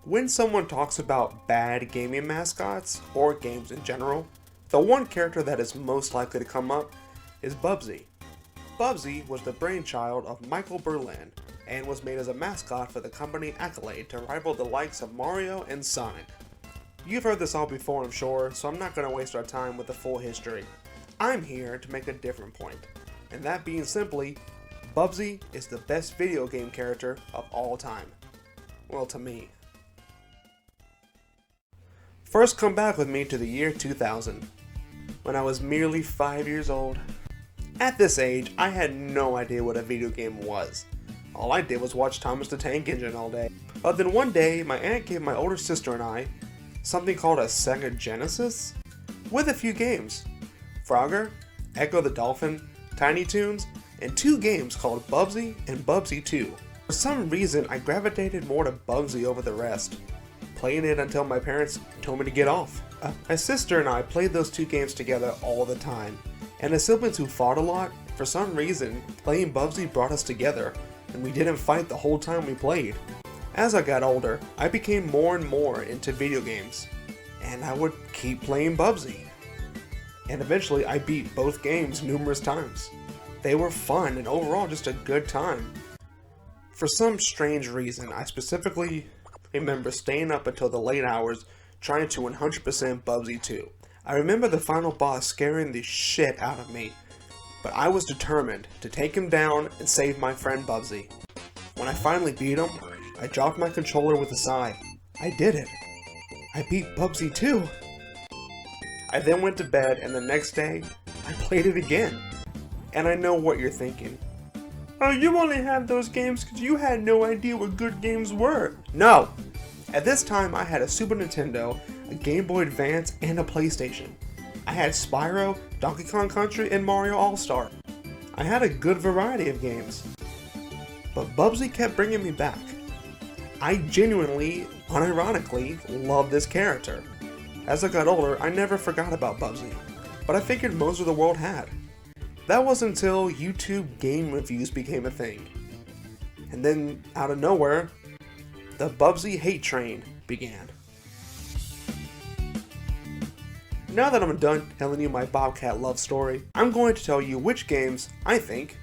When someone talks about bad gaming mascots, or games in general, the one character that is most likely to come up is Bubsy. Bubsy was the brainchild of Michael Berlin, and was made as a mascot for the company Accolade to rival the likes of Mario and Sonic. You've heard this all before, I'm sure, so I'm not going to waste our time with the full history. I'm here to make a different point, and that being simply, Bubsy is the best video game character of all time. Well, to me. First come back with me to the year 2000, when I was merely 5 years old. At this age, I had no idea what a video game was. All I did was watch Thomas the Tank Engine all day. But then one day, my aunt gave my older sister and I something called a Sega Genesis with a few games. Frogger, Echo the Dolphin, Tiny Toons, and 2 games called Bubsy and Bubsy 2. For some reason, I gravitated more to Bubsy over the rest, playing it until my parents told me to get off. My sister and I played those 2 games together all the time, and as siblings who fought a lot, for some reason, playing Bubsy brought us together, and we didn't fight the whole time we played. As I got older, I became more and more into video games, and I would keep playing Bubsy. And eventually I beat both games numerous times. They were fun and overall just a good time. For some strange reason, I specifically remember staying up until the late hours trying to 100% Bubsy 2. I remember the final boss scaring the shit out of me, but I was determined to take him down and save my friend Bubsy. When I finally beat him, I dropped my controller with a sigh. I did it. I beat Bubsy 2. I then went to bed, and the next day, I played it again. And I know what you're thinking. Oh, you only had those games because you had no idea what good games were. No! At this time, I had a Super Nintendo, a Game Boy Advance, and a PlayStation. I had Spyro, Donkey Kong Country, and Mario All-Star. I had a good variety of games. But Bubsy kept bringing me back. I genuinely, unironically, loved this character. As I got older, I never forgot about Bubsy, but I figured most of the world had. That wasn't until YouTube game reviews became a thing. And then, out of nowhere, the Bubsy hate train began. Now that I'm done telling you my Bobcat love story, I'm going to tell you which games I think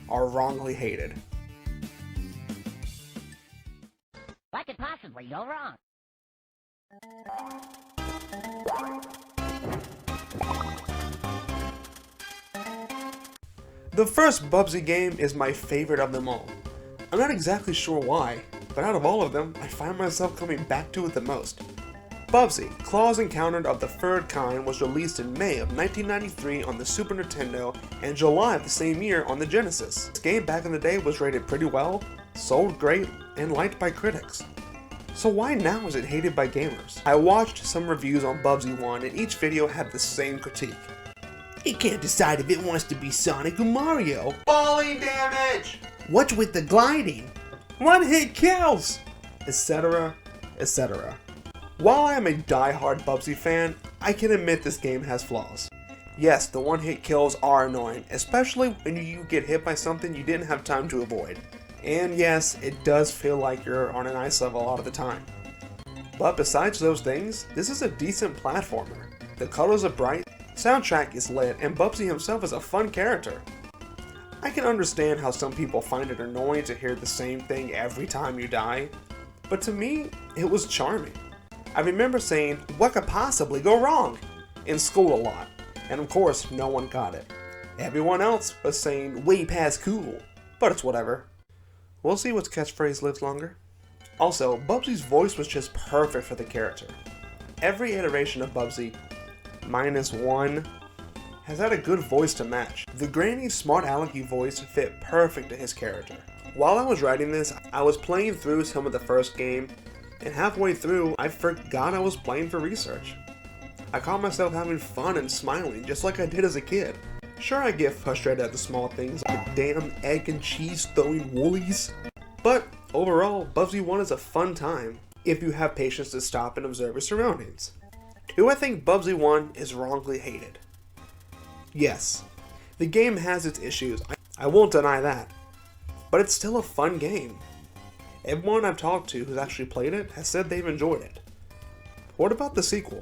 are wrongly hated. What could possibly go wrong? The first Bubsy game is my favorite of them all. I'm not exactly sure why, but out of all of them, I find myself coming back to it the most. Bubsy, Claw's Encounter of the Third Kind was released in May of 1993 on the Super Nintendo and July of the same year on the Genesis. This game back in the day was rated pretty well, sold great, and liked by critics. So why now is it hated by gamers? I watched some reviews on Bubsy 1 and each video had the same critique. It can't decide if it wants to be Sonic or Mario. Falling damage! What's with the gliding? One hit kills! Etc, etc. While I am a die-hard Bubsy fan, I can admit this game has flaws. Yes, the one-hit kills are annoying, especially when you get hit by something you didn't have time to avoid. And yes, it does feel like you're on an ice level a lot of the time. But besides those things, this is a decent platformer. The colors are bright, soundtrack is lit, and Bubsy himself is a fun character. I can understand how some people find it annoying to hear the same thing every time you die, but to me, it was charming. I remember saying, "What could possibly go wrong?" in school a lot, and of course, no one got it. Everyone else was saying, "Way past cool," but it's whatever. We'll see which catchphrase lives longer. Also, Bubsy's voice was just perfect for the character. Every iteration of Bubsy, minus one, has had a good voice to match. The Granny Smart Alecky voice fit perfect to his character. While I was writing this, I was playing through some of the first game, and halfway through, I forgot I was playing for research. I caught myself having fun and smiling, just like I did as a kid. Sure, I get frustrated at the small things, like the damn egg and cheese throwing Woolies. But overall, Bubsy 1 is a fun time, if you have patience to stop and observe your surroundings. Do I think Bubsy 1 is wrongly hated? Yes. The game has its issues, I won't deny that. But it's still a fun game. Everyone I've talked to who's actually played it has said they've enjoyed it. What about the sequel?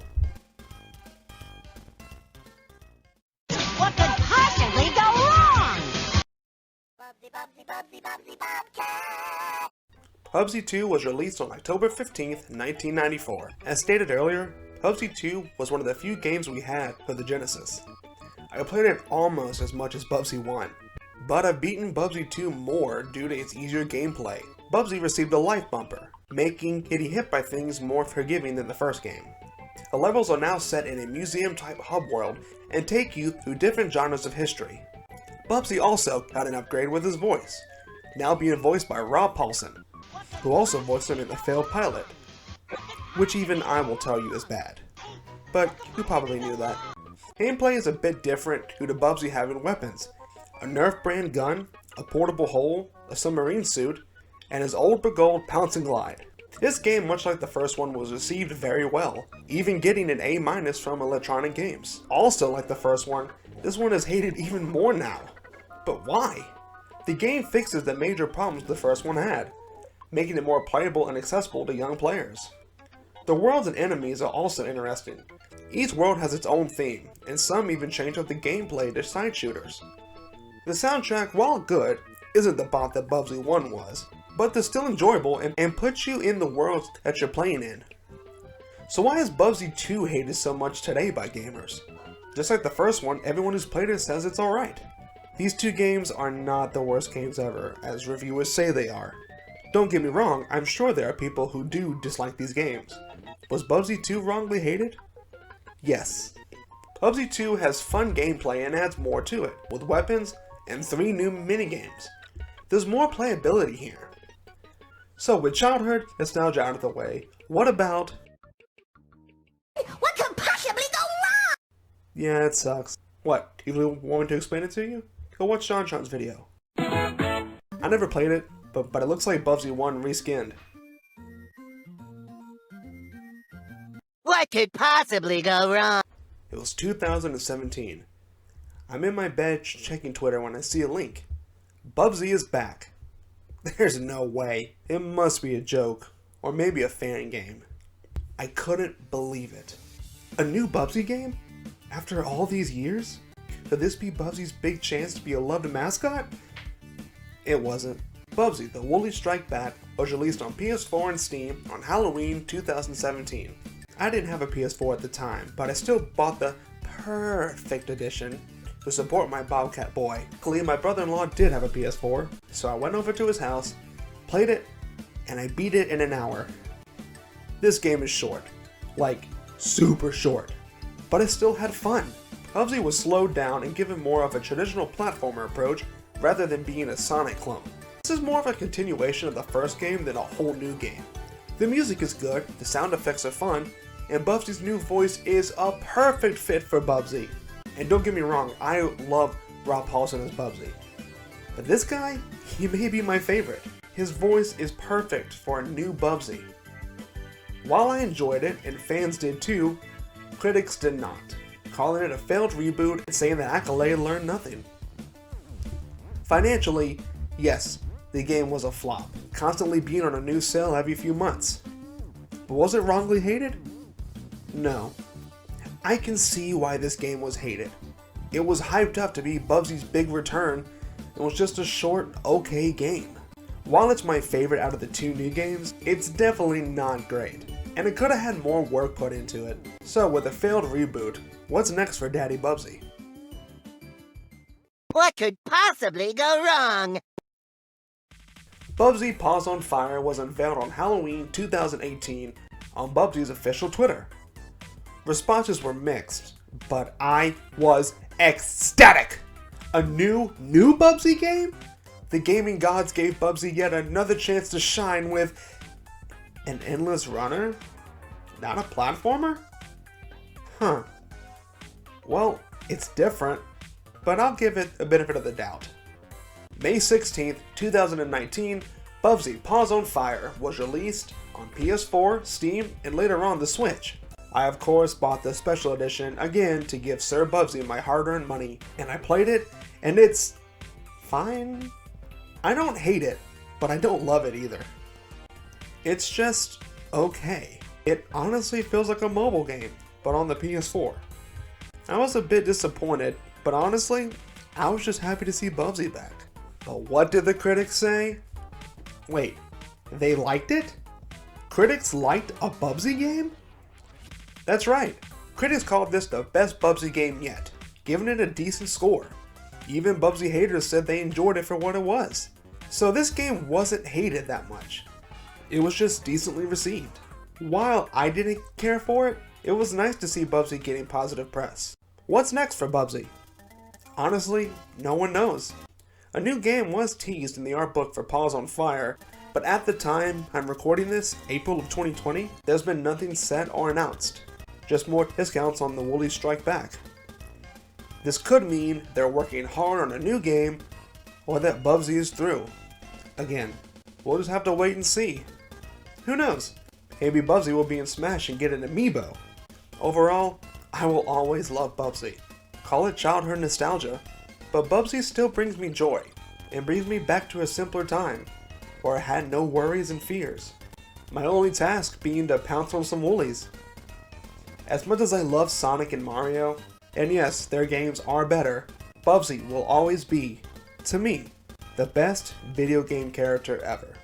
What could possibly go wrong? Bubsy 2 was released on October 15th, 1994. As stated earlier, Bubsy 2 was one of the few games we had for the Genesis. I played it almost as much as Bubsy 1, but I've beaten Bubsy 2 more due to its easier gameplay. Bubsy received a life bumper, making getting hit by things more forgiving than the first game. The levels are now set in a museum-type hub world and take you through different genres of history. Bubsy also got an upgrade with his voice, now being voiced by Rob Paulsen, who also voiced him in The Failed Pilot, which even I will tell you is bad. But you probably knew that. Gameplay is a bit different due to Bubsy having weapons, a Nerf brand gun, a portable hole, a submarine suit, and his old but gold Pounce and Glide. This game, much like the first one, was received very well, even getting an A- from Electronic Games. Also like the first one, this one is hated even more now. But why? The game fixes the major problems the first one had, making it more playable and accessible to young players. The worlds and enemies are also interesting. Each world has its own theme, and some even change up the gameplay to side shooters. The soundtrack, while good, isn't the bop that Bubsy 1 was, but they're still enjoyable and puts you in the worlds that you're playing in. So why is Bubsy 2 hated so much today by gamers? Just like the first one, everyone who's played it says it's alright. These two games are not the worst games ever, as reviewers say they are. Don't get me wrong, I'm sure there are people who do dislike these games. Was Bubsy 2 wrongly hated? Yes. Bubsy 2 has fun gameplay and adds more to it, with weapons and 3 new minigames. There's more playability here. So with childhood nostalgia out of the way, what about... What could possibly go wrong? Yeah, it sucks. What, do you want me to explain it to you? Go watch John's video. I never played it, but it looks like Bubsy 1 reskinned. What could possibly go wrong? It was 2017. I'm in my bed checking Twitter when I see a link. Bubsy is back. There's no way. It must be a joke, or maybe a fan game. I couldn't believe it. A new Bubsy game? After all these years? Could this be Bubsy's big chance to be a loved mascot? It wasn't. Bubsy, the Woolies Strike Back was released on PS4 and Steam on Halloween 2017. I didn't have a PS4 at the time, but I still bought the perfect edition to support my Bobcat boy. Luckily, my brother-in-law did have a PS4, so I went over to his house, played it, and I beat it in an hour. This game is short, like super short, but it still had fun. Bubsy was slowed down and given more of a traditional platformer approach rather than being a Sonic clone. This is more of a continuation of the first game than a whole new game. The music is good, the sound effects are fun, and Bubsy's new voice is a perfect fit for Bubsy. And don't get me wrong, I love Rob Paulsen as Bubsy. But this guy, he may be my favorite. His voice is perfect for a new Bubsy. While I enjoyed it, and fans did too, critics did not, calling it a failed reboot and saying that Accolade learned nothing. Financially, yes, the game was a flop, constantly being on a new sale every few months. But was it wrongly hated? No. I can see why this game was hated. It was hyped up to be Bubsy's big return and was just a short, okay game. While it's my favorite out of the 2 new games, it's definitely not great, and it could have had more work put into it. So with a failed reboot, what's next for Daddy Bubsy? What could possibly go wrong? Bubsy Paws on Fire was unveiled on Halloween 2018 on Bubsy's official Twitter. Responses were mixed, but I was ecstatic! A new Bubsy game? The gaming gods gave Bubsy yet another chance to shine with an endless runner? Not a platformer? Huh. Well, it's different, but I'll give it a benefit of the doubt. May 16th, 2019, Bubsy Paws on Fire was released on PS4, Steam, and later on the Switch. I of course bought the special edition again to give Sir Bubsy my hard-earned money, and I played it, and it's fine. I don't hate it, but I don't love it either. It's just okay. It honestly feels like a mobile game, but on the PS4. I was a bit disappointed, but honestly, I was just happy to see Bubsy back. But what did the critics say? Wait, they liked it? Critics liked a Bubsy game? That's right, critics called this the best Bubsy game yet, giving it a decent score. Even Bubsy haters said they enjoyed it for what it was. So this game wasn't hated that much. It was just decently received. While I didn't care for it, it was nice to see Bubsy getting positive press. What's next for Bubsy? Honestly, no one knows. A new game was teased in the art book for Paws on Fire, but at the time I'm recording this, April of 2020, there's been nothing said or announced. Just more discounts on the Woolies Strike Back. This could mean they're working hard on a new game, or that Bubsy is through. Again, we'll just have to wait and see. Who knows? Maybe Bubsy will be in Smash and get an amiibo. Overall, I will always love Bubsy. Call it childhood nostalgia, but Bubsy still brings me joy, and brings me back to a simpler time, where I had no worries and fears. My only task being to pounce on some Woolies. As much as I love Sonic and Mario, and yes, their games are better, Bubsy will always be, to me, the best video game character ever.